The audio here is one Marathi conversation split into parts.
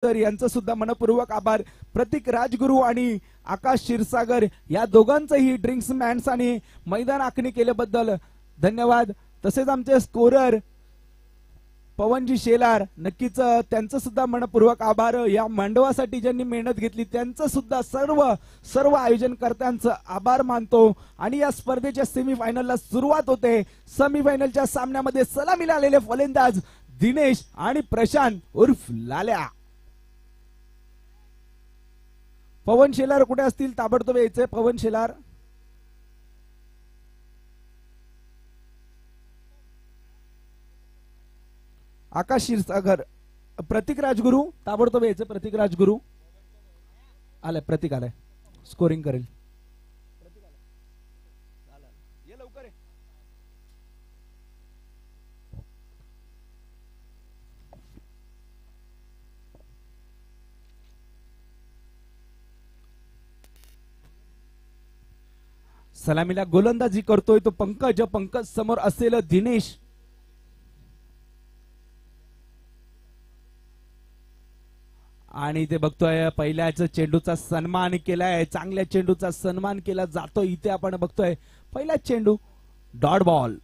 तर यांचं सुद्धा मनपूर्वक आभार. प्रतीक राजगुरू आणि आकाश क्षीरसागर या दोघांचंही ड्रिंक्स मॅन्स आणि मैदान आखणी केल्याबद्दल धन्यवाद. तसेच आमचे स्कोरर पवनजी शेलार, नक्कीच त्यांचं सुद्धा मनपूर्वक आभार. या मांडवासाठी ज्यांनी मेहनत घेतली त्यांचं सुद्धा सर्व आयोजनकर्त्यांचं आभार मानतो. आणि या स्पर्धेच्या सेमीफायनलला सुरुवात होते. सेमीफायनलच्या सामन्यामध्ये सलामीला आलेले फलंदाज दिनेश आणि प्रशांत उर्फ लाल्या. पवन शेलार कुठे असतील ताबडतोब यायचे. पवन शेलार, आकाश क्षीरसागर, प्रतीक राजगुरू ताबडतोब यायचे. प्रतीक राजगुरू आलाय, प्रतीक आलाय, स्कोरिंग करेल. ये लवकर आहे. सलामीला गोलंदाजी करतोय तो पंकज. पंकज समोर असेल दिनेश. आणि ते बघतोय पहिल्याच चेंडूचा सन्मान केलाय. चांगल्या चेंडूचा सन्मान केला जातो. इथे आपण बघतोय पहिलाच चेंडू डॉट बॉल.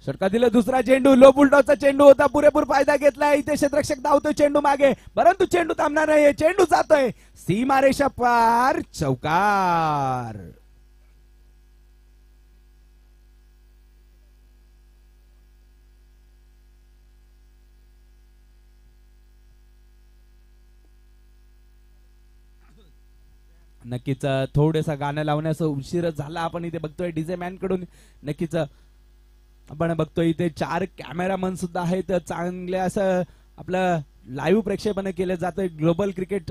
षटकातील दुसरा चेंडू लो बुलटॉचा चेंडू होता. पुरेपूर फायदा घेतलाय. इथे क्षेत्ररक्षक धावतोय चेंडू मागे, परंतु चेंडू थांबणार नाही. चेंडू जातोय सीमारेषा पार. चौकार. नक्कीच थोडेसा गाणं लावण्यास उशीर झाला. आपण इथे बघतोय डीजे मॅन कडून. नक्कीच आपण बघतोय इथे 4 कॅमेरामन सुद्धा आहेत. चांगल्या असं आपलं लाईव्ह प्रक्षेपण केलं जातंय ग्लोबल क्रिकेट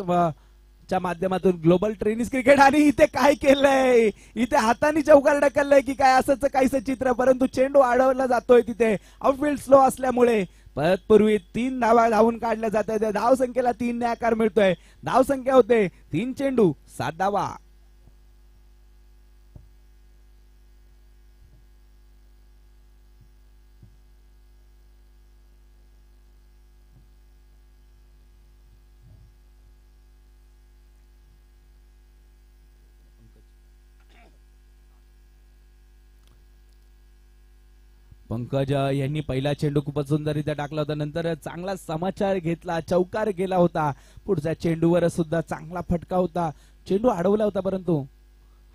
च्या माध्यमातून, ग्लोबल टेनिस क्रिकेट. आणि इथे काय केलंय, इथे हाताने चौकार ढकललंय की काय असंच काहीसं चित्र, परंतु चेंडू अडवला जातोय. तिथे आउटफील्ड स्लो असल्यामुळे तत्पूर्वी 3 धावा धावून काढल्या जात आहेत. धाव संख्येला 3 ने आकार मिळतोय. धाव संख्या होते 3 चेंडू 7 धावा. पंकज यांनी पहिला चेंडू खूपच सुंदररित्या टाकला होता. नंतर चांगला समाचार घेतला, चौकार गेला होता. पुढच्या चेंडूवर सुद्धा चांगला फटका होता. चेंडू अडवला होता परंतु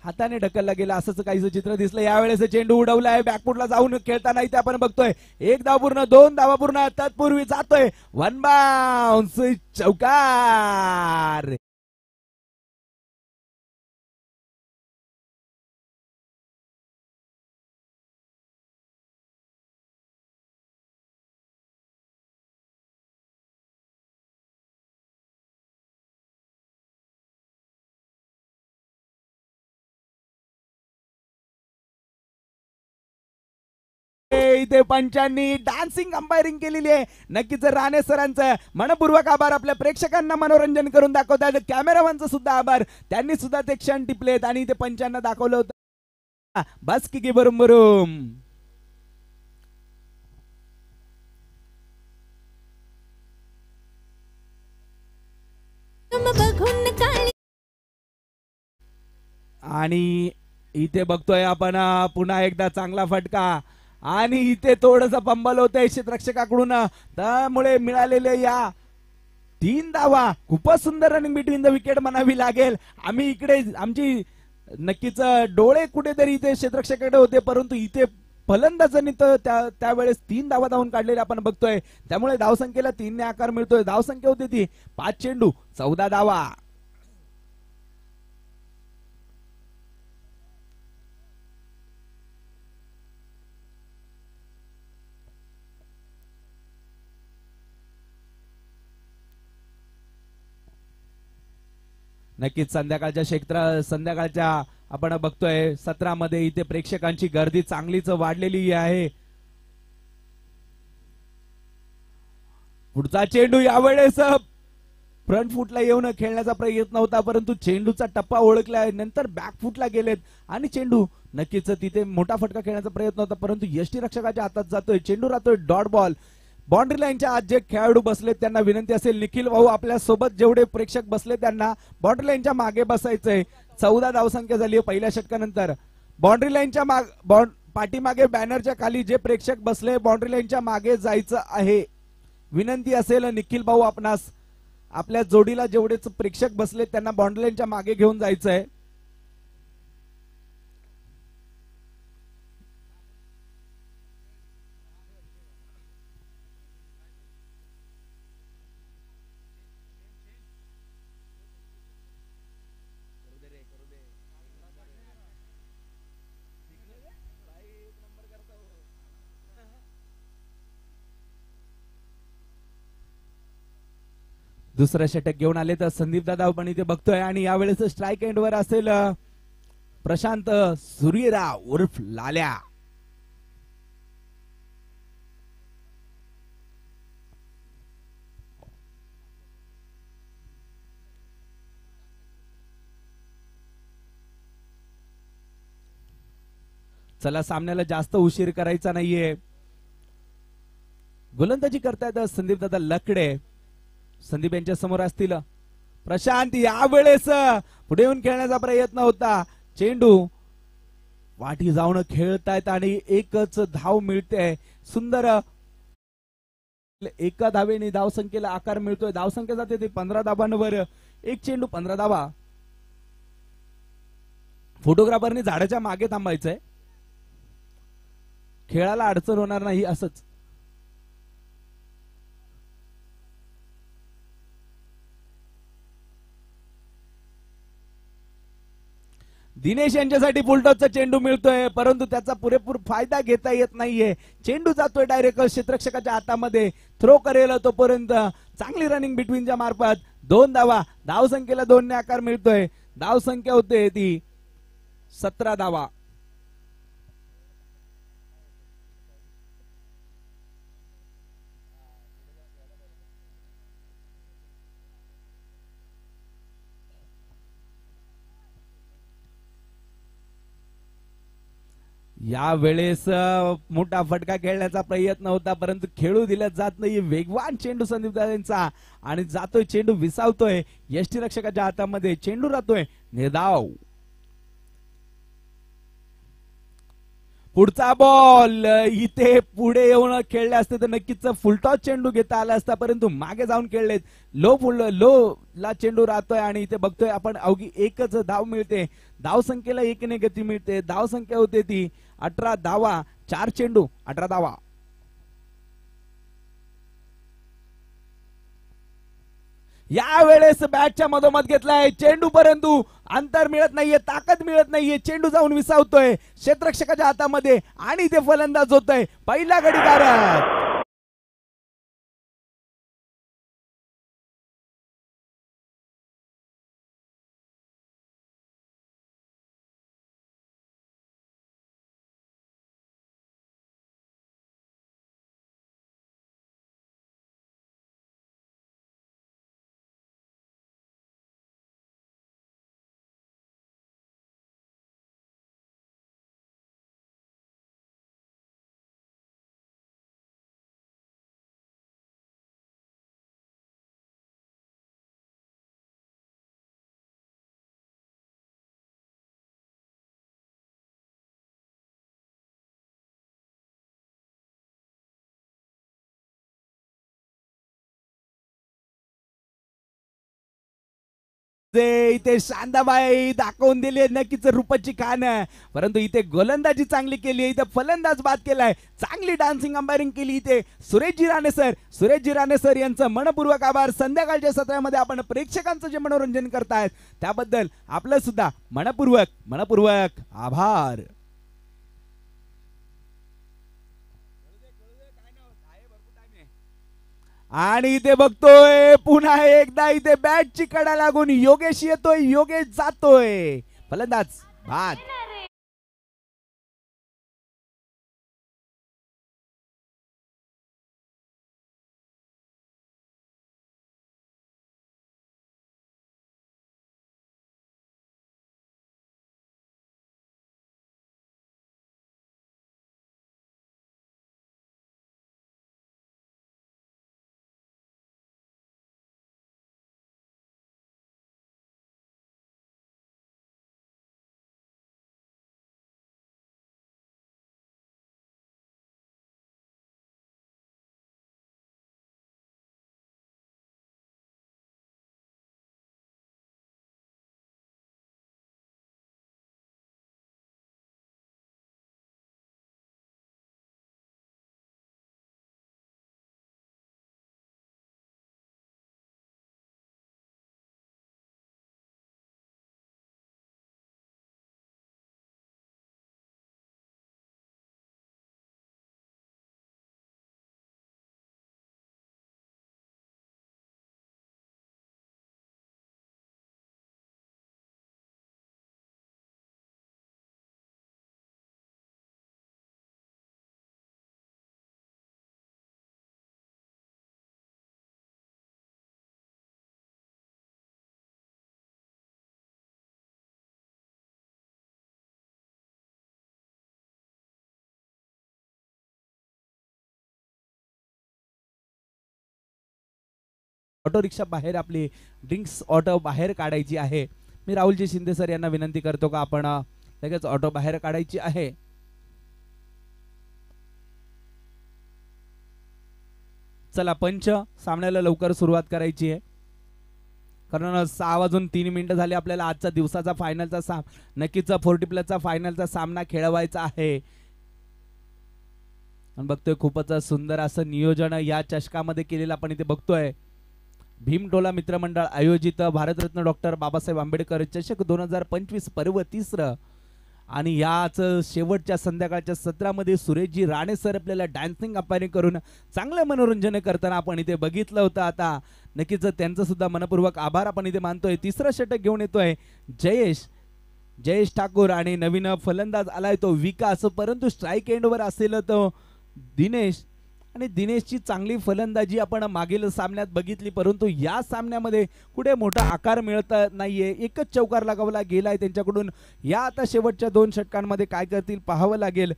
हाताने ढकलला गेला असंच काहीच चित्र दिसलं. यावेळेस चेंडू उडवलाय बॅकफुटला जाऊन खेळताना. इथे आपण बघतोय 1 धाव पूर्ण, 2 धावा पूर्ण. तत्पूर्वी जातोय 1 बाउन्स. चौकार. इथे पंचांनी डान्सिंग अंपायरिंग केलेली आहे. नक्कीच राणे सरांचं मनपूर्वक आभार. आपल्या प्रेक्षकांना मनोरंजन करून दाखवतात. कॅमेरामॅनचं सुद्धा आभार, त्यांनी सुद्धा ते क्षण टिपलेत आणि इथे पंचांना दाखवलं होतं. बस की बरुम बरुम. आणि इथे बघतोय आपण पुन्हा एकदा चांगला फटका. आणि इथे थोडस पंबल होतंय क्षेत्ररक्षकाकडून. त्यामुळे मिळालेले या 3 धावा खूपच सुंदर रनिंग बिटवीन द विकेट म्हणावी लागेल. आम्ही इकडे आमची नक्कीच डोळे कुठेतरी इथे क्षेत्ररक्षकाकडे होते, परंतु इथे फलंदाजांनी तर त्यावेळेस 3 धावा धावून काढलेल्या आपण बघतोय. त्यामुळे धावसंख्येला 3 ने आकार मिळतोय. धावसंख्या होती ती 5 चेंडू 14 धावा. नक्कीच संध्याकाळच्या आपण बघतोय 17 मध्ये इथे प्रेक्षकांची गर्दी चांगलीच वाढलेली आहे. पुढचा चेंडू यावेळेस फ्रंट फुटला येऊन खेळण्याचा प्रयत्न होता, परंतु चेंडूचा टप्पा ओळखला, नंतर बॅक फुटला गेलेत आणि चेंडू नक्कीच तिथे मोठा फटका खेळण्याचा प्रयत्न होता, परंतु यष्टीरक्षकाच्या हातात जातोय. चेंडू राहतोय डॉट बॉल. बाउंड्री लाईनच्या आत जे खेळाडू बसले त्यांना विनंती असेल, निखिल भाऊ आपल्या सोबत जेवढे प्रेक्षक बसले त्यांना बाउंड्री लाईनच्या मागे बसायचंय. 14 धावसंख्या झाली पहिल्या षटकानंतर. बाउंड्री लाईनच्या पाठीमागे बॅनरच्या खाली जे प्रेक्षक बसले बाउंड्री लाईनच्या मागे जायचं आहे. विनंती असेल निखिल भाऊ आपणास आपल्या जोडीला जेवढेच प्रेक्षक बसले त्यांना बाउंड्री लाईनच्या मागे घेऊन जायचंय. दुसरं षटक घेऊन आले तर संदीप दादा पण इथे बघतोय आणि यावेळेस स्ट्राईक एंडवर असेल प्रशांत सूर्यराव उर्फ लाल्या. चला सामन्याला जास्त उशीर करायचा नाहीये. गोलंदाजी करतायत संदीप दादा लकडे. संदीप यांच्या समोर असतील प्रशांत. यावेळेस पुढे येऊन खेळण्याचा प्रयत्न होता. चेंडू वाटी जाऊन खेळतायत आणि एकच धाव मिळते. सुंदर एका धावेने धावसंख्येला आकार मिळतोय. धावसंख्या जाते ते 15 धावांवर. एक चेंडू 15 धावा. फोटोग्राफरने झाडाच्या मागे थांबायचंय. खेळाला अडचण होणार नाही असंच. दिनेश यांच्यासाठी फुलटॉसचा चेंडू मिळतोय, परंतु त्याचा पुरेपूर फायदा घेता येत नाहीये. चेंडू जातोय डायरेक्ट क्षेत्ररक्षकाच्या हातामध्ये. थ्रो करेल तोपर्यंत चांगली रनिंग बिटवीनच्या मार्फत 2 धावा. धावसंख्येला 2 ने आकार मिळतोय. धावसंख्या होते ती 17 धावा. या वेळेस मोठा फटका खेळण्याचा प्रयत्न होता, परंतु खेळू दिला जात नाही. वेगवान चेंडू संदीप दादांचा आणि जातोय चेंडू विसावतोय यष्टीरक्षकाच्या हातामध्ये. चेंडू राहतोय निर्धाव. पुढचा बॉल इथे पुढे येऊन खेळले असते तर नक्कीच फुलटॉस चेंडू घेता आला असता, परंतु मागे जाऊन खेळलेत. लो ला चेंडू राहतोय आणि इथे बघतोय आपण अवघी एकच धाव मिळते. धावसंख्येला 1 ने गती मिळते. धावसंख्या होते ती 18 धावा. 4 चेंडू 18 धावा. यावेळेस बॅटच्या मधोमध घेतलाय चेंडू, परंतु अंतर मिळत नाहीये, ताकद मिळत नाहीये. चेंडू जाऊन विसावतोय क्षेत्ररक्षकाच्या हातामध्ये आणि ते फलंदाज होतोय पहिला गडीगार. इथे शांताबाई दाखवून दिली नक्कीच रूपाची खान, परंतु इथे गोलंदाजी चांगली केली. इथे फलंदाज बाद केलाय. चांगली डान्सिंग अंपायरिंग केली इथे सुरेशजी राणे सर यांचं मनपूर्वक आभार. संध्याकाळच्या सत्रामध्ये आपण प्रेक्षकांचं जे मनोरंजन करतायत त्याबद्दल आपलं सुद्धा मनपूर्वक आभार. आणि इथे बघतोय पुन्हा एकदा इथे बॅटची कडा लागून योगेश येतोय. योगेश जातोय. फलंदाज बाद. ऑटो रिक्षा बाहेर आपली ड्रिंक्स ऑटो बाहेर काढायची आहे. मी राहुलजी शिंदे सर यांना विनंती करतो का आपण लगेच ऑटो बाहेर काढायची आहे. चला पंच सामन्याला लवकर सुरुवात करायची आहे, कारण 6:03 झाले. आपल्याला आजचा दिवसाचा फायनलचा नक्कीच 40 प्लसचा फायनलचा सामना खेळवायचा आहे. आणि बघतोय खूपच सुंदर असं नियोजन या चषकामध्ये केलेलं आपण इथे बघतोय. भीमटोला मित्रमंडळ आयोजित भारतरत्न डॉक्टर बाबासाहेब आंबेडकर चषक 2025 पर्व 3. आणि याच शेवटच्या संध्याकाळच्या सत्रामध्ये सुरेशजी राणे सर आपल्याला डान्सिंग अंपायरिंग करून चांगलं मनोरंजन करताना आपण इथे बघितलं होतं. आता नक्कीच त्यांचं सुद्धा मनपूर्वक आभार आपण इथे मानतोय. तिसरं षटक घेऊन येतोय जयेश ठाकूर आणि नवीन फलंदाज आलाय तो विकास, परंतु स्ट्राईक एंडवर असेल तो दिनेश. आणि दिनेशची चांगली फलंदाजी आपण मागील सामन्यात बघितली, परंतु या सामन्यामध्ये कुठे मोठा आकार मिळत नाहीये. एकच चौकार लगावला गेलाय त्यांच्याकडून. या आता शेवटच्या 2 षटकांमध्ये काय करतील पाहावं लागेल.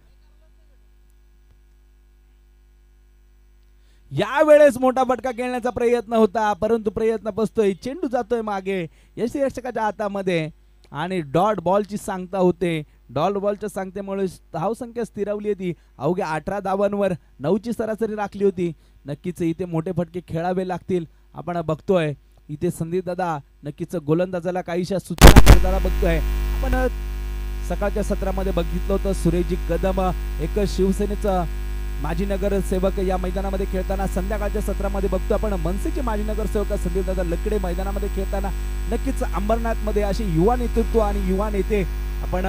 यावेळेस मोठा फटका खेळण्याचा प्रयत्न होता, परंतु प्रयत्न फसतोय. चेंडू जातोय मागे यष्टिरक्षकाच्या हातामध्ये आणि डॉट बॉलची सांगता होते. डॉट बॉलच्या सांगतेमुळे धावसंख्या स्थिरावली होती. अवघ्या 18 धावांवर 9ची सरासरी राखली होती. नक्कीच इथे मोठे फटके खेळावे लागतील. आपण बघतोय इथे संदीप दादा नक्कीच गोलंदाजाला काहीशा सूचना करताना बघतोय. आपण सकाळच्या सत्रामध्ये बघितलं होतं सुरेशजी कदम एक शिवसेनेचा माजी नगरसेवक या मैदानामध्ये खेळताना. संध्याकाळच्या सत्रामध्ये बघतो आपण मनसेचे माजी नगरसेवक संदीप दादा लकडे मैदानामध्ये खेळताना. नक्कीच अंबरनाथ मध्ये असे युवा नेतृत्व आणि युवा नेते आपण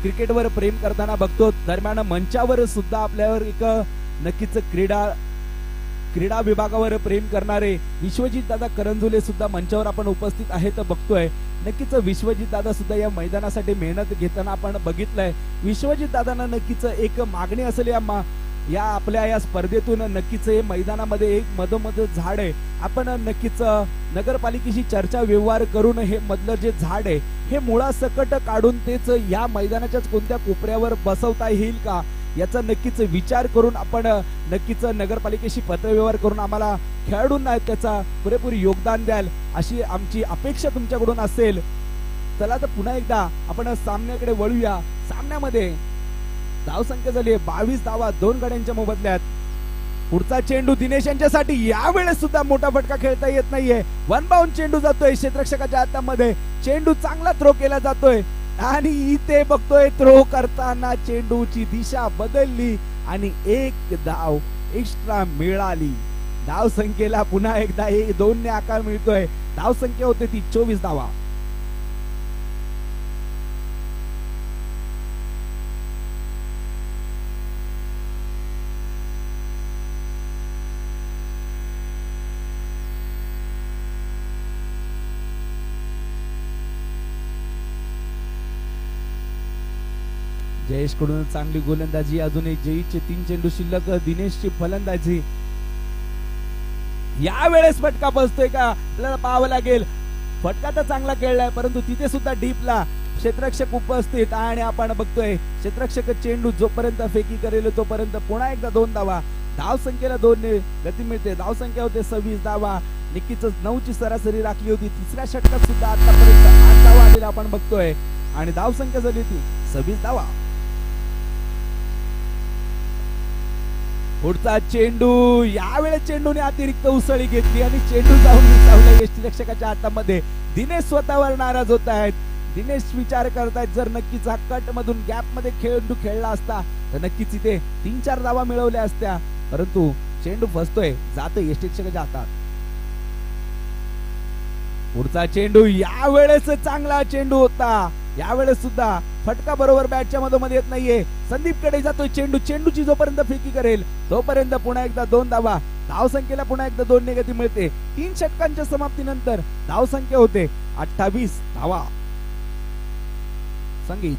क्रिकेटवर प्रेम करताना बघतो. दरम्यान मंचावर सुद्धा आपल्यावर एक नक्कीच क्रीडा विभागावर प्रेम करणारे विश्वजित दादा करंजुले सुद्धा मंचावर आपण उपस्थित आहेत बघतोय. नक्कीच विश्वजित दादा सुद्धा या मैदानासाठी मेहनत घेताना आपण बघितलंय. विश्वजित दादांना नक्कीच एक मागणी असेल या आपल्या या स्पर्धेतून. नक्कीच हे मैदानामध्ये एक मधोमध झाड आहे. आपण नक्कीच नगरपालिकेशी चर्चा व्यवहार करून हे मधलं जे झाड आहे हे मुळासकट काढून तेच या मैदानाच्याच कोणत्या कोपऱ्यावर बसवता येईल का याचा नक्कीच विचार करून आपण नक्कीच नगरपालिकेशी पत्रव्यवहार करून आम्हाला खेळाडूंना त्याचा पुरेपूर योगदान द्याल अशी आमची अपेक्षा तुमच्याकडून असेल. चला तर पुन्हा एकदा आपण सामन्याकडे वळूया. सामन्यामध्ये धावसंख्या झाली 22 धावा 2 गड्यांच्या मोबदल्यात. पुढचा चेंडू दिनेश यांच्यासाठी. यावेळेस सुद्धा मोठा फटका खेळता येत नाहीये. वन बाउंड चेंडू जातोय क्षेत्ररक्षकाच्या हातामध्ये. चेंडू चांगला थ्रो केला जातोय आणि इथे बघतोय थ्रो करताना चेंडूची दिशा बदलली आणि एक धाव एक्स्ट्रा मिळाली. धाव संख्येला पुन्हा एकदा 2 ने आकार मिळतोय. धाव संख्या होते ती 24 धावा. जयेश कडून चांगली गोलंदाजी. अजूनही जयेशचे 3 चेंडू शिल्लक. दिनेशची फलंदाजी. यावेळेस फटका बसतोय का आपल्याला पाहावं लागेल. फटका तर चांगला खेळलाय, परंतु तिथे सुद्धा डीपला क्षेत्ररक्षक उपस्थित आणि आपण बघतोय क्षेत्ररक्षक चेंडू जोपर्यंत फेकी करेल तोपर्यंत पुन्हा एकदा 2 धावा. धाव संख्येला 2 ने गती मिळते. धाव संख्या होते 26 धावा. नक्कीच 9ची सरासरी राखली होती. तिसऱ्या षटकात सुद्धा आतापर्यंत 8 धावा आलेला आपण बघतोय आणि धाव संख्या झाली होती 26 धावा. पुढचा चेंडू. यावेळेस चेंडूने अतिरिक्त उसळी घेतली आणि चेंडू जाऊन विसावला यष्टिरक्षकाच्या हातामध्ये. दिनेश स्वतःवर नाराज होत आहेत. दिनेश विचार करतायत जर नक्कीच हा कट मधून गॅप मध्ये चेंडू खेळला असता तर नक्कीच इथे 3-4 धावा मिळवल्या असत्या, परंतु चेंडू फसतोय, जातोय यष्टिरक्षकाच्या हातात. पुढचा चेंडू. यावेळेस चांगला चेंडू होता. यावेळेस सुद्धा फटका बरोबर बॅटच्या मधोमध येत नाहीये. संदीप कडे जातोय चेंडू. चेंडूची जोपर्यंत फेकी करेल तोपर्यंत पुन्हा एकदा 2 धावा. धाव संख्येला पुन्हा एकदा 2 ने गती मिळते. 3 षटकांच्या समाप्तीनंतर धाव संख्या होते 28 धावा. संगीत.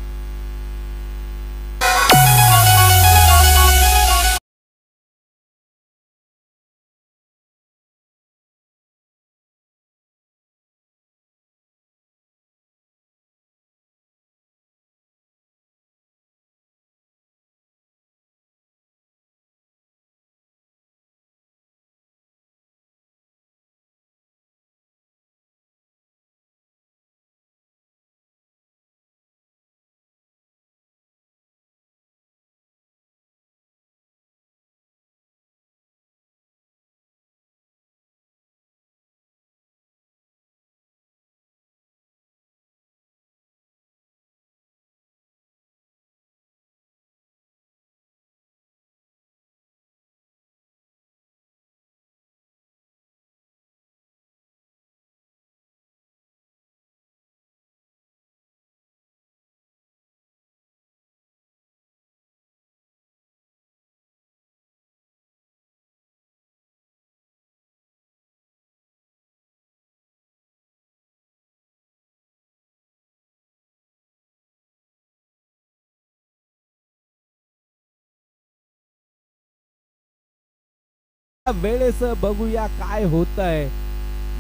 वेळेस बघूया काय होतंय.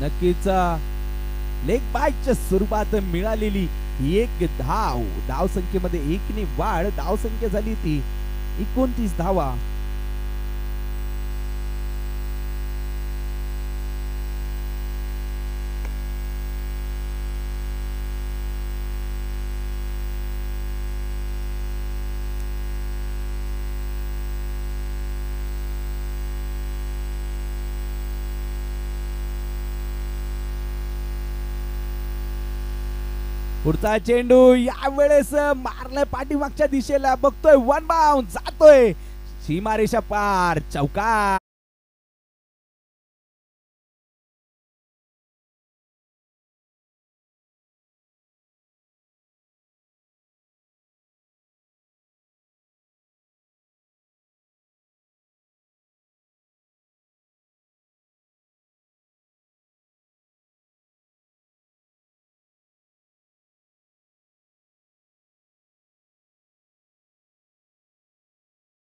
नक्कीच लेग बायच्या स्वरूपात मिळालेली एक धाव संख्येमध्ये एकने वाढ. धाव संख्या झाली ती 29 धावा. पुढचा चेंडू यावेळेस मारलाय पाठीमागच्या दिशेला. बघतोय वन बाउंड जातोय सीमारेषा पार. चौकार.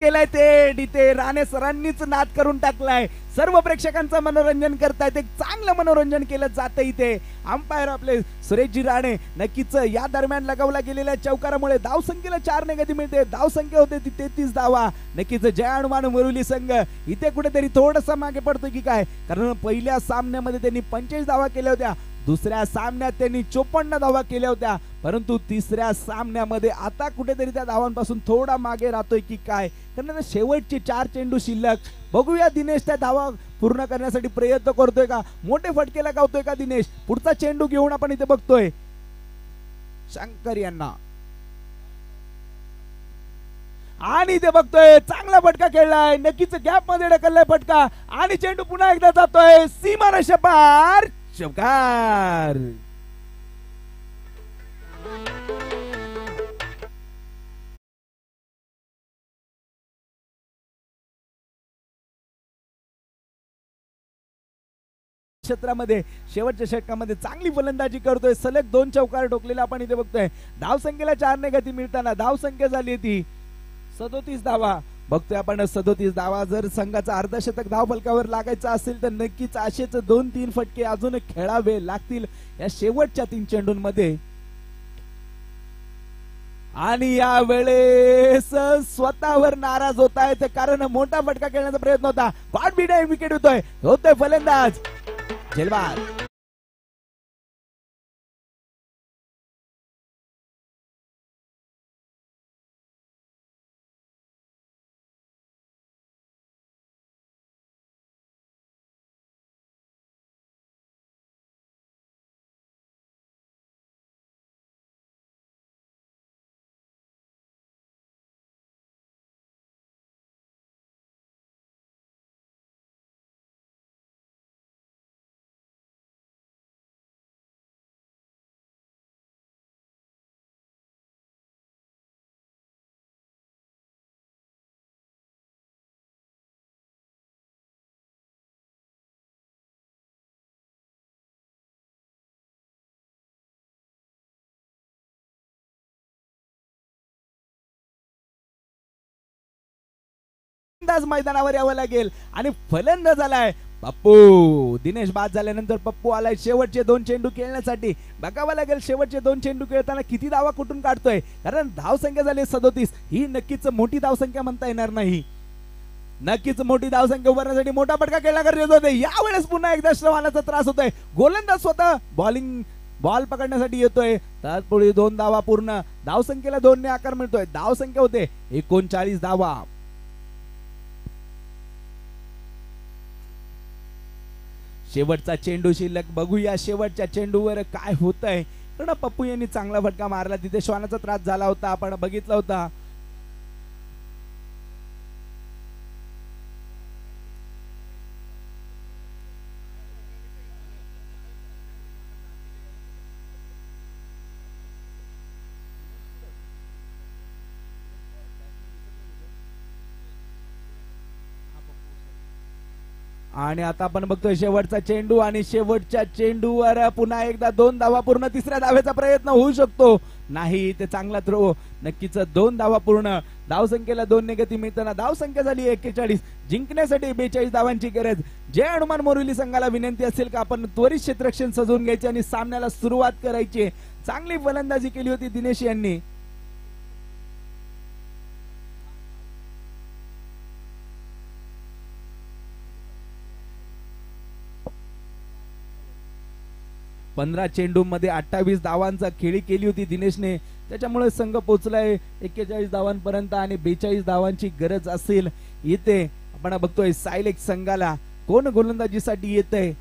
केलाय ते राणे सरांनीच नाद करून टाकलाय. सर्व प्रेक्षकांचं मनोरंजन करतायत. एक चांगलं मनोरंजन केलं जातं इथे. अंपायर आपले सुरेशजी राणे. नक्कीच या दरम्यान लगावला गेलेल्या चौकारामुळे धावसंख्येला 4 ने गती मिळते. धावसंख्या होते ती 33 धावा. नक्कीच जय हनुमान मुरली संघ इथे कुठेतरी थोडंसं मागे पडतोय की काय, कारण पहिल्या सामन्यामध्ये त्यांनी 45 धावा केल्या होत्या. दुसऱ्या सामन्यात त्यांनी 54 धावा केल्या होत्या. परंतु तिसऱ्या सामन्यामध्ये आता कुठेतरी त्या धावांपासून थोडा मागे राहतोय की काय, कारण शेवटचे 4 चेंडू शिल्लक. बघूया दिनेश त्या धावा पूर्ण करण्यासाठी प्रयत्न करतोय का, मोठे फटके लगावतोय का दिनेश. पुढचा चेंडू घेऊन आपण इथे बघतोय शंकर यांना, आणि इथे बघतोय चांगला फटका खेळलाय. नक्कीच गॅप मध्ये ढकललाय फटका, आणि चेंडू पुन्हा एकदा जातोय सीमारेषा पार. चौकार. क्षेत्रामध्ये शेवटच्या षटकामध्ये चांगली फलंदाजी करतोय. सलग 2 चौकार ठोकलेला आपण इथे बघतोय. धावसंख्येला 4 ने गती मिळताना धावसंख्या झाली ती 37 धावा. बघतोय आपण 37 धावा. जर संघाचा अर्धशतक धाव फलकावर लागायचं असेल तर नक्कीच असेच 2-3 फटके अजून खेळावे लागतील या शेवटच्या 3 चेंडूंमध्ये. आणि या वेळेस स्वतःवर नाराज होत आहेत, कारण मोठा फटका खेळण्याचा प्रयत्न होता. गॉड बीट विकेट होतोय फलंदाज झेलवार. मैदानावर यावं लागेल आणि फलंदाज आलाय पप्पू. दिनेश बाद झाल्यानंतर पप्पू आलाय शेवटचे 2 चेंडू खेळण्यासाठी. बघावं लागेल शेवटचे 2 चेंडू खेळताना किती धावा कुठून काढतोय, कारण धावसंख्या झाली 37. ही नक्कीच मोठी धावसंख्या म्हणता येणार नाही. नक्कीच मोठी धावसंख्या उभारण्यासाठी मोठा फटका खेळला गरजेचं होते. यावेळेस पुन्हा एकदा श्रवणाचा त्रास होतोय. गोलंदाज स्वतः बॉल पकडण्यासाठी येतोय. तत्पुढे 2 धावा पूर्ण. धावसंख्येला 2 ने आकार मिळतोय. धावसंख्या होते 39 धावा. शेवटचा चेंडू शिल्लक. बघूया शेवटच्या चेंडूवर काय होतंय, कारण पप्पू यांनी चांगला फटका मारला. तिथे श्वानाचा त्रास झाला होता, आपण बघितला होता. आणि आता आपण बघतोय शेवटचा चेंडू, आणि शेवटच्या चेंडूवर पुन्हा एकदा 2 धावा पूर्ण. तिसऱ्या धावेचा प्रयत्न होऊ शकतो. नाही, ते चांगला थ्रो. नक्कीच 2 धावा पूर्ण. धावसंख्येला 2 ने गती मिळताना धावसंख्या झाली 41. जिंकण्यासाठी 42 धावांची गरज. जय हनुमान मोरिवली संघाला विनंती असेल का आपण त्वरित क्षेत्ररक्षण सजवून घ्यायचे आणि सामन्याला सुरुवात करायची. चांगली फलंदाजी केली होती दिनेश यांनी. पंधरा चेंडूमध्ये 28 धावांचा खेळी केली होती दिनेशने. त्याच्यामुळे संघ पोहोचलाय 41 धावांपर्यंत आणि 42 धावांची गरज असेल. इथे आपण बघतोय सायलेक्स संघाला कोण गोलंदाजीसाठी येतंय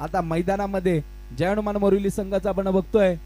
आता मैदानामध्ये. जय हनुमान मोरिवली संघाचा आपण बघतोय.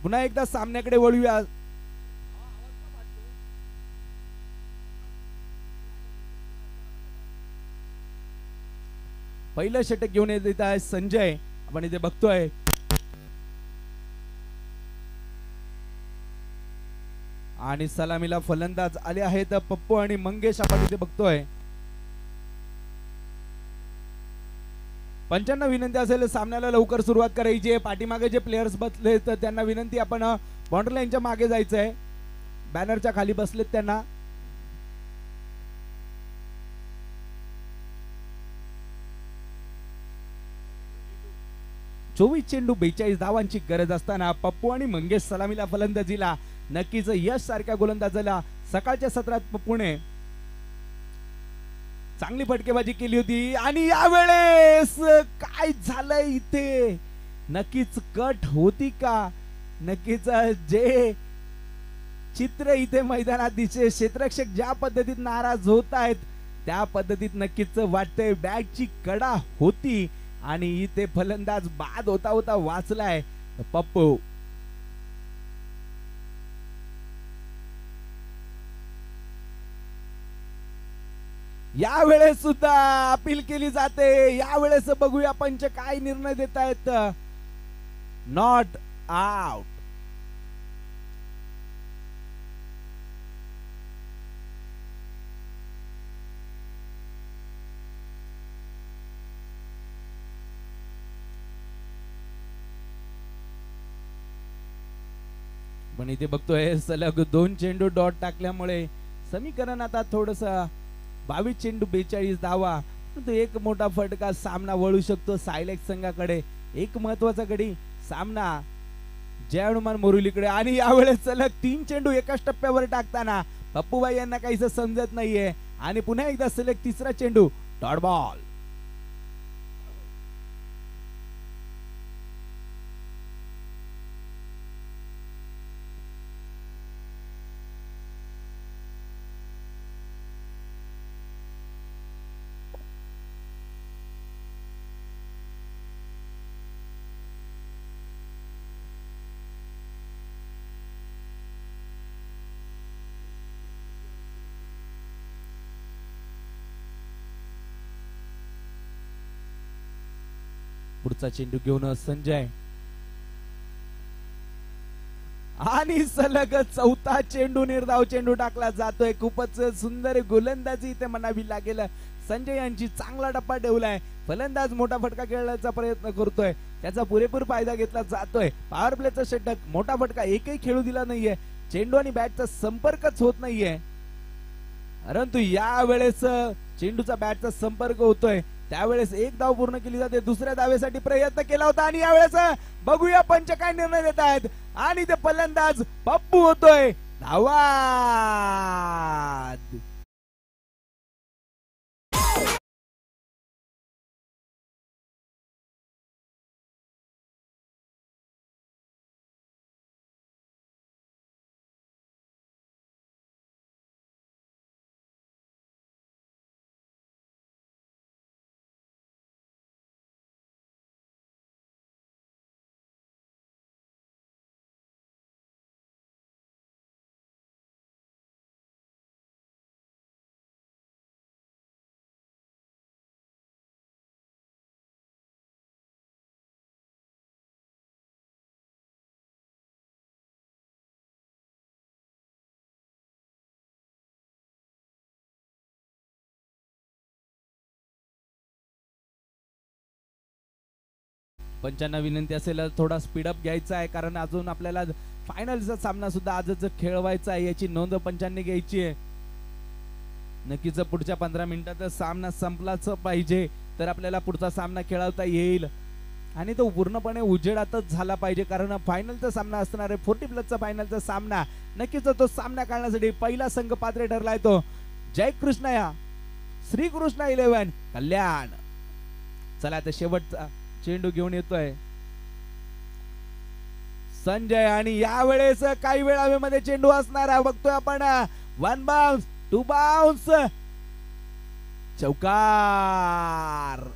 पुन्हा एकदा सामन्याकडे वळूया. पहिलं षटक घेऊन येत आहे संजय. आपण इथे बघतोय आणि सलामीला फलंदाज आले आहेत पप्पू आणि मंगेश. आपण इथे बघतोय. पंचांना विनंती असेल सामन्याला लवकर सुरुवात करायची आहे. पाठीमागे जे प्लेयर्स बसले तर त्यांना विनंती आपण बाउंड्री लाईनच्या मागे जायचंय. बॅनरच्या खाली बसलेत त्यांना. चोवीस चेंडू 42 धावांची गरज असताना पप्पू आणि मंगेश सलामीला फलंदाजीला. नक्कीच यश सारख्या गोलंदाजाला सकाळच्या सत्रात पप्पूने चांगली फटकेबाजी केली होती आणि यावेळेस काय झालंय इथे. नक्कीच कट होती का. नक्कीच जे चित्र इथे मैदानात दिसते क्षेत्ररक्षक ज्या पद्धतीत नाराज होत आहेत त्या पद्धतीत नक्कीच वाटतंय बॅटची कडा होती आणि इथे फलंदाज बाद होता होता वाचलाय पप्पू. यावेळेस सुद्धा अपील केली जाते. यावेळेस बघूया पंच काय निर्णय देत आहेत. Not out. पण इथे बघतोय सलग 2 चेंडू डॉट टाकल्यामुळे समीकरण आता थोडस 22 चेंडू 42 धावा. तो एक मोठा फटका सामना वळू शकतो सायलेक्स संघाकडे. एक महत्वाचा गडी सामना जय हनुमान मोरुलीकडे. आणि यावेळेस सलग 3 चेंडू एकाच टप्प्यावर टाकताना पप्पूबाई यांना काहीच समजत नाहीये. आणि पुन्हा एकदा सलग तिसरा चेंडू डॉट बॉल. पुढचा चेंडू घेऊन संजय. आणि सलग चौथा चेंडू निर्धाव चेंडू टाकला जातोय. खूपच सुंदर गोलंदाजी इथे म्हणावी लागेल. संजय यांची चांगला टप्पा ठेवलाय. फलंदाज मोठा फटका खेळण्याचा प्रयत्न करतोय. त्याचा पुरेपूर फायदा घेतला जातोय. पॉवर प्लेचा षटक मोठा फटका एकही खेळू दिला नाहीये. चेंडू आणि बॅटचा संपर्कच होत नाहीये. परंतु यावेळेस चेंडूचा बॅटचा संपर्क होतोय. त्यावेळेस एक धाव पूर्ण केली जाते. दुसऱ्या धावेसाठी प्रयत्न केला होता. आणि यावेळेस बघूया पंच काय निर्णय देत आहेत. आणि ते फलंदाज पप्पू होतोय धावा. पंचांना विनंती असेल थोडा स्पीडअप घ्यायचा आहे. कारण अजून आपल्याला फायनलचा सामना सुद्धा आजच खेळवायचा आहे. याची नोंद पंचांनी घ्यायची आहे. नक्कीच पुढच्या 15 मिनिटात सामना संपलाच पाहिजे. तर आपल्याला पुढचा सामना खेळवता येईल. आणि तो पूर्णपणे उजेडातच झाला पाहिजे. कारण फायनलचा सामना असणार आहे. 40+ फायनलचा सामना. नक्कीच तो सामना काढण्यासाठी पहिला संघ पात्र ठरलाय तो जय कृष्ण या श्रीकृष्ण 11 कल्याण. चला आता शेवटचा चेंडू घेऊन येतोय संजय. आणि यावेळेस काही वेळामध्ये चेंडू असणार आहे. बघतोय आपण 1 बाउन्स 2 बाउन्स चौकार.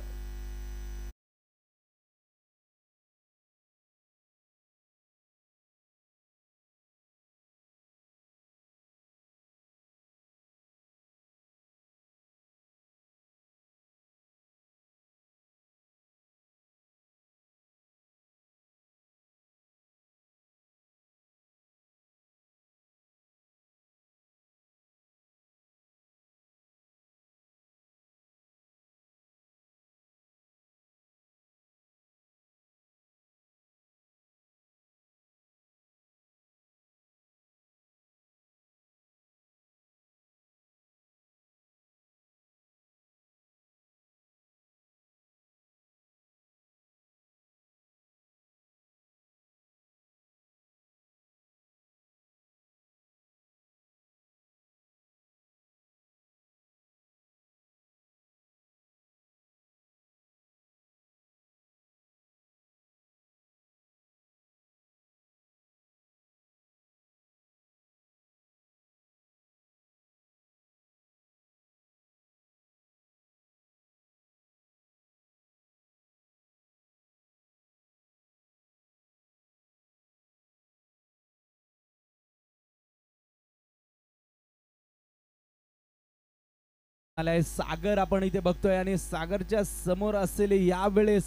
सागर आपण इथे बघतोय. आणि सागरच्या समोर असलेले यावेळेस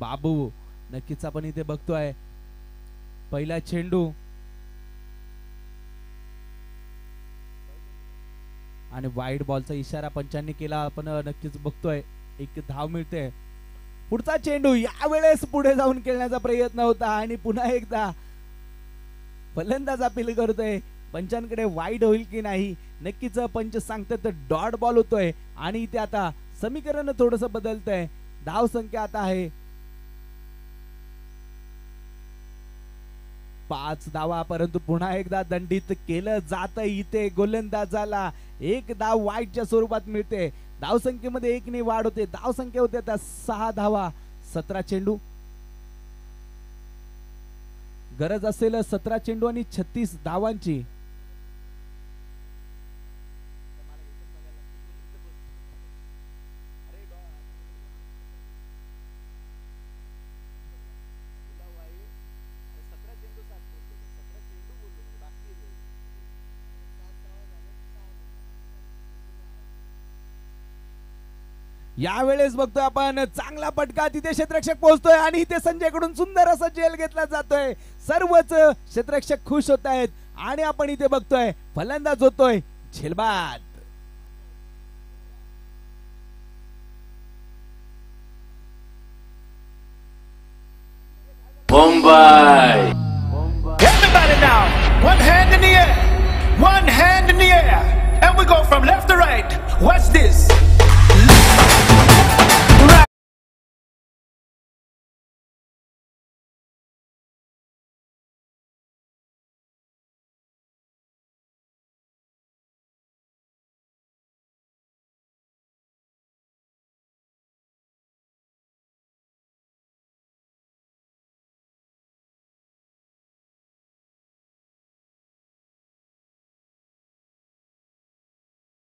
बाबू नक्कीच आपण इथे बघतोय पहिला चेंडू आणि वाईड बॉलचा इशारा पंचांनी केला. आपण नक्कीच बघतोय एक धाव मिळते. पुढचा चेंडू यावेळेस पुढे जाऊन खेळण्याचा प्रयत्न होता आणि पुन्हा एकदा फलंदाज अपील करतोय पंचांकडे वाईड होईल की नाही. नक्कीच पंच सांगतात डॉट बॉल होतोय आणि इथे आता समीकरण थोडस बदलतंय. धाव संख्या आता आहे 5 धावा, परंतु पुन्हा एकदा दंडित केलं जात. इथे गोलंदाजाला एक धाव वाईडच्या स्वरूपात मिळते. धाव संख्येमध्ये 1 ने वाढ होते. धाव संख्या होते आता 6 धावा. 17 चेंडू गरज असेल 17 चेंडू आणि 36 धावांची. यावेळेस बघतोय आपण चांगला फटका. तिथे क्षेत्ररक्षक पोहोचतोय आणि इथे संजयकडून सुंदर असा झेल घेतला जातोय. सर्वच क्षेत्ररक्षक खुश होत आहेत आणि आपण इथे बघतोय फलंदाज होतोय झेलबाद. Mumbai. Everybody now, one hand in the air, one hand in the air, and we go from left to right. Watch this.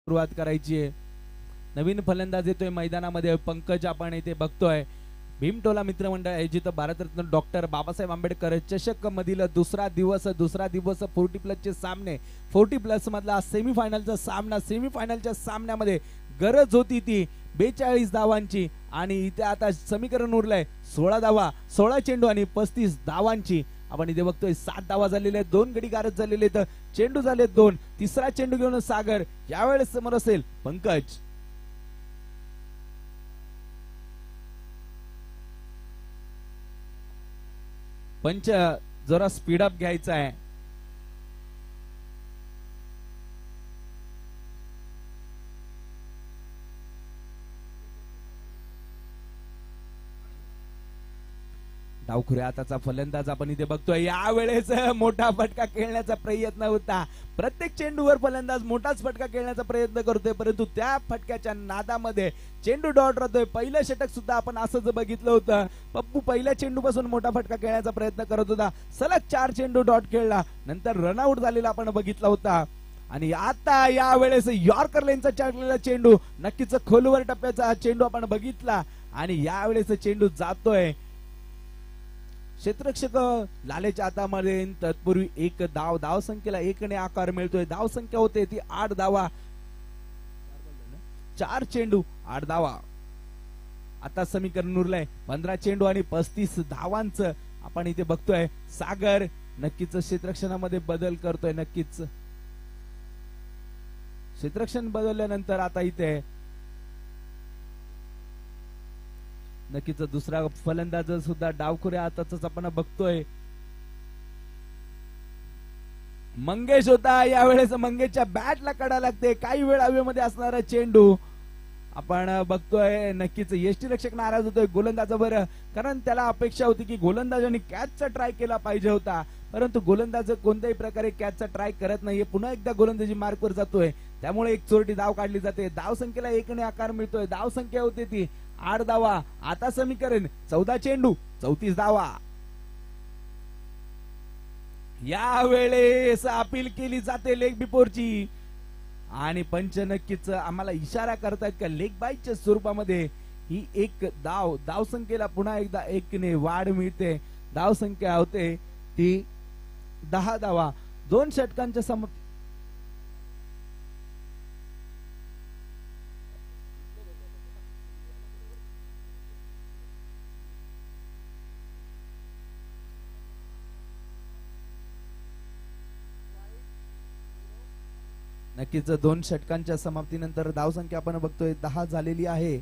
सुरुवात करायची आहे. नवीन फलंदाज येतोय मैदानामध्ये पंकज. आपण इथे बघतोय भीमटोला मित्रमंडळ आयोजित भारतरत्न डॉक्टर बाबासाहेब आंबेडकर चषक मधील दुसरा दिवस 40+ चे सामने. 40+ मधला सेमीफायनलचा सामना. सेमीफायनलच्या सामन्यामध्ये गरज होती ती 42 धावांची आणि इथे आता समीकरण उरलंय 16 धावा, 16 चेंडू आणि 35 धावांची. आपण इथे बघतोय 7 धावा झालेल्या आहेत. 2 गडी गारद झालेले आहेत. चेंडू झाले 2. तिसरा चेंडू घेऊन सागर. यावेळेस समोर असेल पंकज. पंच जरा स्पीड अप घ्यायचा आहे. डावखुऱ्या हाताचा फलंदाज आपण इथे बघतोय. यावेळेस मोठा फटका खेळण्याचा प्रयत्न होता. प्रत्येक चेंडूवर फलंदाज मोठाच फटका खेळण्याचा प्रयत्न करतोय, परंतु त्या फटक्याच्या नादामध्ये चेंडू डॉट राहतोय. पहिलं षटक सुद्धा आपण असंच बघितलं होतं. पप्पू पहिल्या चेंडूपासून मोठा फटका खेळण्याचा प्रयत्न करत होता. सलग 4 चेंडू डॉट खेळला, नंतर रनआउट झालेला आपण बघितला होता. आणि आता यावेळेस यॉर्कर लेनचा चाललेला चेंडू, नक्कीच खोलवर टप्प्याचा चेंडू आपण बघितला आणि यावेळेस चेंडू जातोय क्षेत्ररक्षक लालेच्या हातामध्ये. तत्पूर्वी एक धाव. धाव संख्येला 1 ने आकार मिळतोय. धाव संख्या होते ती 8 धावा. 4 चेंडू 8 धावा. आता समीकरण उरलंय 15 चेंडू आणि 35 धावांचं. आपण इथे बघतोय सागर नक्कीच क्षेत्ररक्षणामध्ये बदल करतोय. नक्कीच क्षेत्ररक्षण बदलल्यानंतर आता इथे नक्कीच दुसरा फलंदाज सुद्धा डावखुऱ्या हाताचाच आपण बघतोय. मंगेश होता. यावेळेस मंगेशच्या बॅटला कडा लागते. काही वेळ हवेमध्ये असणारा चेंडू आपण बघतोय. नक्कीच यष्टीरक्षक नाराज होतोय गोलंदाजावर, कारण त्याला अपेक्षा होती की गोलंदाजाने कॅचचा ट्राय केला पाहिजे होता, परंतु गोलंदाज कोणत्याही प्रकारे कॅचचा ट्राय करत नाहीये. पुन्हा एकदा गोलंदाजी मार्कवर जातोय, त्यामुळे एक चोरटी धाव काढली जाते. धाव संख्येला 1 ने आकार मिळतोय. धाव संख्या होती ती 8 धावा. आता समीकरण 14 चेंडू 34 धावा. यावेळेस अपील केली जाते लेग बिफोरची आणि पंच नक्कीच आम्हाला इशारा करतायत का लेग बाईच्या स्वरूपामध्ये ही एक धाव. धाव संख्येला पुन्हा एकदा 1 ने वाढ मिळते. धाव संख्या होते ती 10 धावा. 2 षटकांच्या नक्कीच 2 षटकांच्या समाप्तीनंतर धावसंख्या आपण बघतोय 10 झालेली आहे.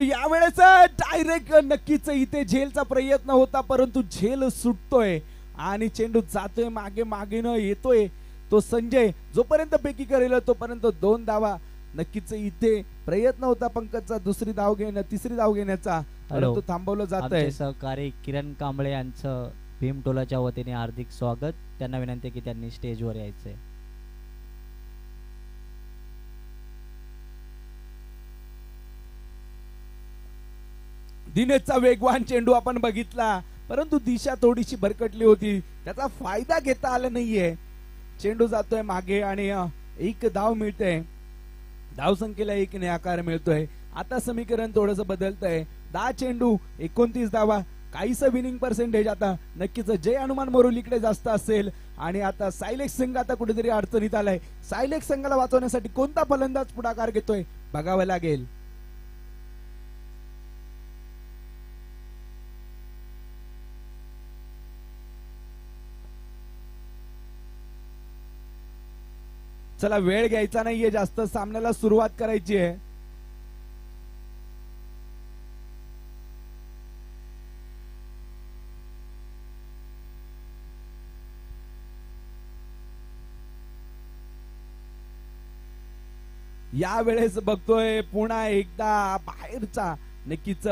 यावेळेस डायरेक्ट नक्कीच इथे झेलचा प्रयत्न होता, परंतु झेल सुटतोय आणि चेंडू जातोय मागे मागे न येतोय तो संजय. जोपर्यंत फेकी करेल तोपर्यंत 2 धावा. नक्कीच इथे प्रयत्न होता पंकजचा तिसरी धाव घेण्याचा, परंतु थांबवलं जात आहे. सहकारी किरण कांबळे यांचं भीमटोलाच्या वतीने हार्दिक स्वागत. त्यांना विनंती की त्यांनी स्टेजवर यायचंय. दिनेशचा वेगवान चेंडू आपण बघितला, परंतु दिशा थोडीशी भरकटली होती, त्याचा फायदा घेता आला नाहीये. चेंडू जातोय मागे आणि 1 धाव मिळते. धावसंख्येला 1 ने आकार मिळतोय. आता समीकरण थोडंसं बदलतंय. 10 चेंडू 29 धावा, काहीसं विनिंग पर्सेंटेज आता नक्कीच जय हनुमान मोरोलीकडे जास्त असेल. आणि आता सायलेक्स संघ आता कुठेतरी अडचणीत आलाय. सायलेक्स संघाला वाचवण्यासाठी कोणता फलंदाज पुढाकार घेतोय बघावं लागेल. चला वेळ घ्यायचा नाहीये जास्त, सामन्याला सुरुवात करायची आहे. या वेळेस बघतोय पुन्हा एकदा बाहेरचा नक्कीच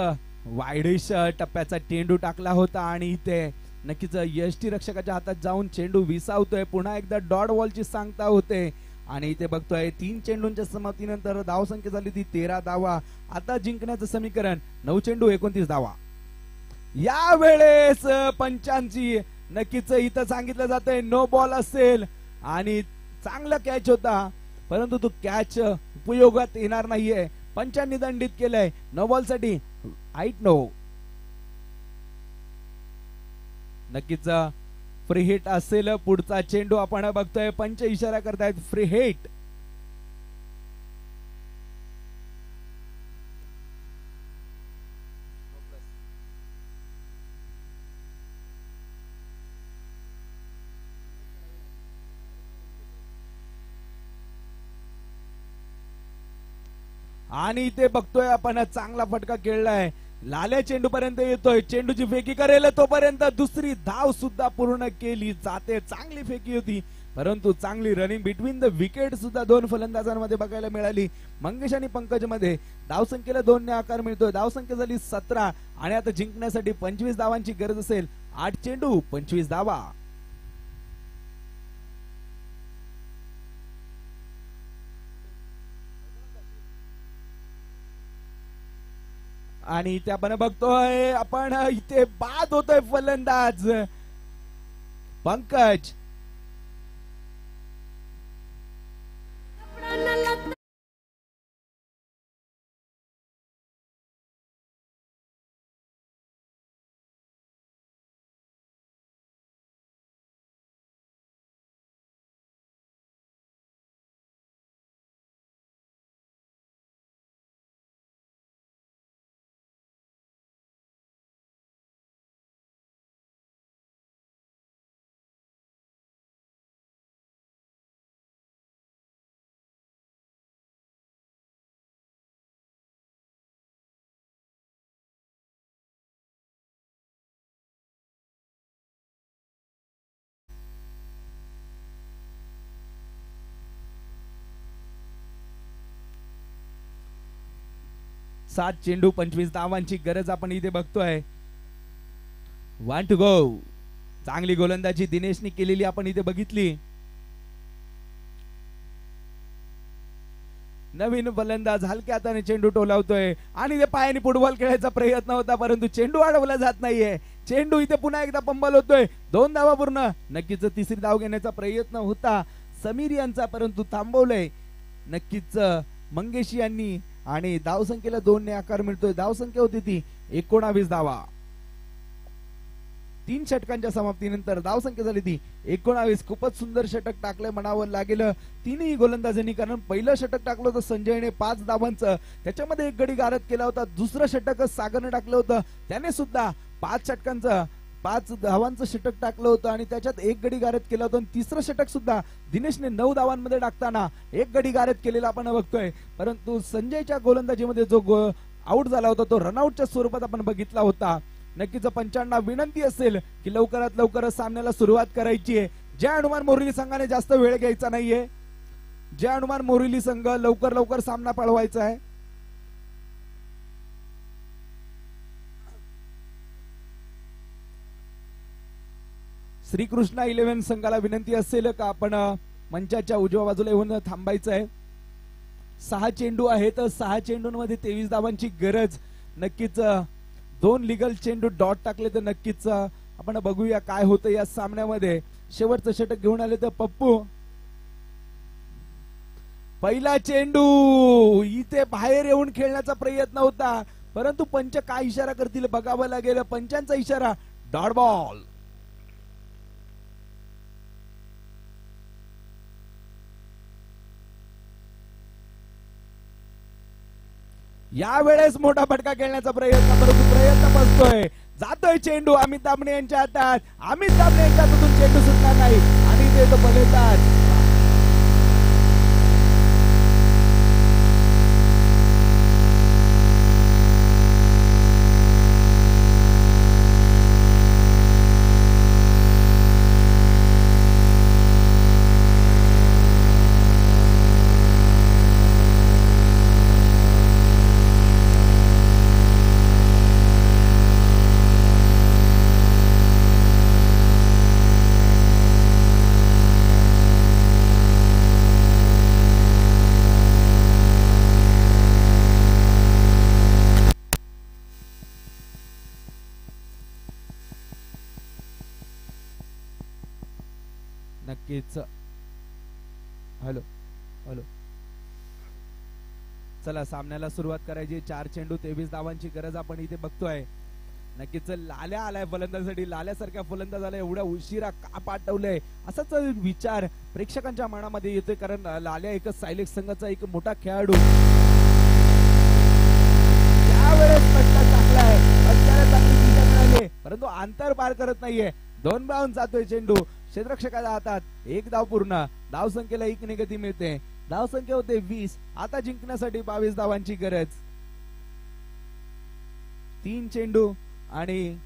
वायडिश टप्प्याचा चेंडू टाकला होता आणि इथे नक्कीच यष्टी रक्षकाच्या हातात जाऊन चेंडू विसावतोय. पुन्हा एकदा डॉट बॉलची सांगता होते आणि इथे बघतोय 3 चेंडूंच्या समाप्तीनंतर धावसंख्या झाली ती 13 धावा. आता जिंकण्याचं समीकरण 9 चेंडू 29 धावा. या वेळेस पंचांची नक्कीच इथं सांगितलं जातंय नो बॉल असेल आणि चांगला कॅच होता, परंतु तो कॅच उपयोगात येणार नाहीये. पंचांनी दंडित केलंय. नो बॉल साठी आईट नो. नक्कीच फ्री हिट असेल पुढचा चेंडू आपण बघतोय. पंच इशारा करतायत फ्री हिट. आणि इथे बघतोय आपण चांगला फटका खेळलाय. लाल्या चेंडू पर्यंत येतोय. चेंडूची फेकी करेल तोपर्यंत दुसरी धाव सुद्धा पूर्ण केली जाते. चांगली फेकी होती, परंतु चांगली रनिंग बिटवीन द विकेट सुद्धा 2 फलंदाजांमध्ये बघायला मिळाली. मंगेश आणि पंकज मध्ये धावसंख्येला 2 ने आकार मिळतोय. धावसंख्या झाली 17 आणि आता जिंकण्यासाठी 25 धावांची गरज असेल. 8 चेंडू 25 धावा. आणि इथे आपण बघतोय आपण इथे बाद होतोय फलंदाज पंकज. सात चेंडू 25 धावांची गरज आपण इथे बघतोय. 1 टू गो. चांगली गोलंदाजी दिनेशने केलेली आपण इथे बघितली. नवीन फलंदाज हलक्या हाताने चेंडू टोलावतोय आणि ते पायाने फुटबॉल खेळायचा प्रयत्न होता, परंतु चेंडू अडवला जात नाहीये. चेंडू इथे पुन्हा एकदा पंबल होतोय. 2 धावा पूर्ण. नक्कीच तिसरी धाव घेण्याचा प्रयत्न होता समीर यांचा, परंतु थांबवलंय नक्कीच मंगेश यांनी आणि धावसंख्येला 2 ने आकार मिळतोय. धावसंख्या होती ती 19 धावा. 3 षटकांच्या समाप्तीनंतर धावसंख्या झाली ती 19. खूपच सुंदर षटक टाकलंय म्हणावं लागेल तिन्ही गोलंदाजांनी, कारण पहिलं षटक टाकलं होतं संजयने 5 धावांचं, त्याच्यामध्ये 1 गडी गारद केला होता. दुसरं षटक सागरने टाकलं होतं, त्याने सुद्धा 5 षटकांचं 5 धावांचं षटक टाकलं होतं आणि त्याच्यात 1 गडी गारद केला होता. तिसरं षटक सुद्धा दिनेशने 9 धावांमध्ये टाकताना 1 गडी गारद केलेला आपण बघतोय. परंतु संजयच्या गोलंदाजीमध्ये जो आउट झाला होता तो रनआउटच्या स्वरूपात आपण बघितला होता. नक्कीच पंचांना विनंती असेल की लवकरात लवकर सामन्याला सुरुवात करायची आहे. जय हनुमान मोरिली संघाने जास्त वेळ घ्यायचा नाहीये. जय हनुमान मोरिली संघ लवकर लवकर सामना पळवायचा आहे. श्रीकृष्णा 11 संघाला विनंती असेल का आपण मंचाच्या उजव्या बाजूला येऊन थांबायचं आहे. 6 चेंडू आहेत, 6 चेंडूंमध्ये 23 धावांची गरज. नक्कीच 2 लिगल चेंडू डॉट टाकले तर नक्कीच आपण बघूया काय होतं या सामन्यामध्ये. शेवटचं षटक घेऊन आले तर पप्पू. पहिला चेंडू इथे बाहेर येऊन खेळण्याचा प्रयत्न होता, परंतु पंच काय इशारा करतील बघावं लागेल. पंचांचा इशारा डॉट बॉल. यावेळेस मोठा फटका खेळण्याचा प्रयत्न, परंतु प्रयत्न फसतोय. जातोय चेंडू अमित दामणे यांच्या हातात. अमित दामणे यांच्या हातून चेंडू सुटणार नाही आणि ते फलंदाज नक्कीच. हॅलो हॅलो, चला सामन्याला सुरुवात करायची. 4 चेंडू 23 धावांची गरज आपण इथे बघतोय. नक्कीच लाल्या आलाय फलंदाजासाठी. लाल्यासारख्या फलंदाजाला एवढ्या उशिरा का पाठवलंय असाच विचार प्रेक्षकांच्या मनामध्ये येतोय, कारण लाल्या एक सायलेक्स संघाचा एक मोठा खेळाडू. यावेळेस फटका टाकलाय, फटक्याला चांगली दिशा मिळाली, परंतु अंतर पार करत नाहीये. 2 बाउंड जातोय चेंडू क्षेत्ररक्षकाच्या हातात. 1 धाव पूर्ण. धाव संख्येला 1 ने गती मिळते. धाव संख्या होते 20. आता जिंकण्यासाठी 22 धावांची गरज. 3 चेंडू आणि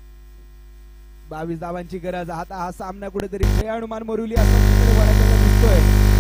22 धावांची गरज. आता हा सामना कुठेतरी जय हनुमान मोरिली असा चित्र बघायला दिसतोय.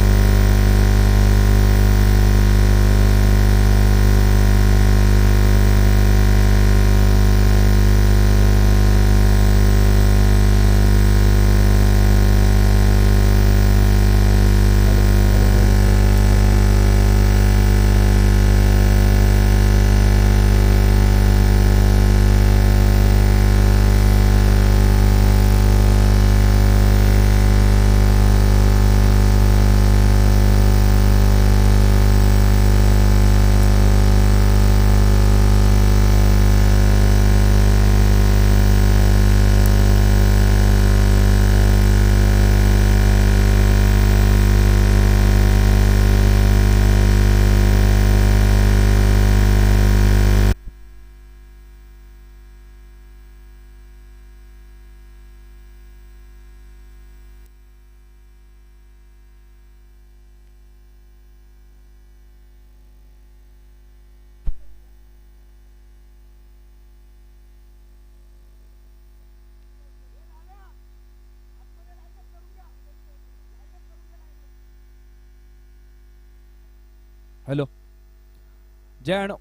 हॅलो, जय हनु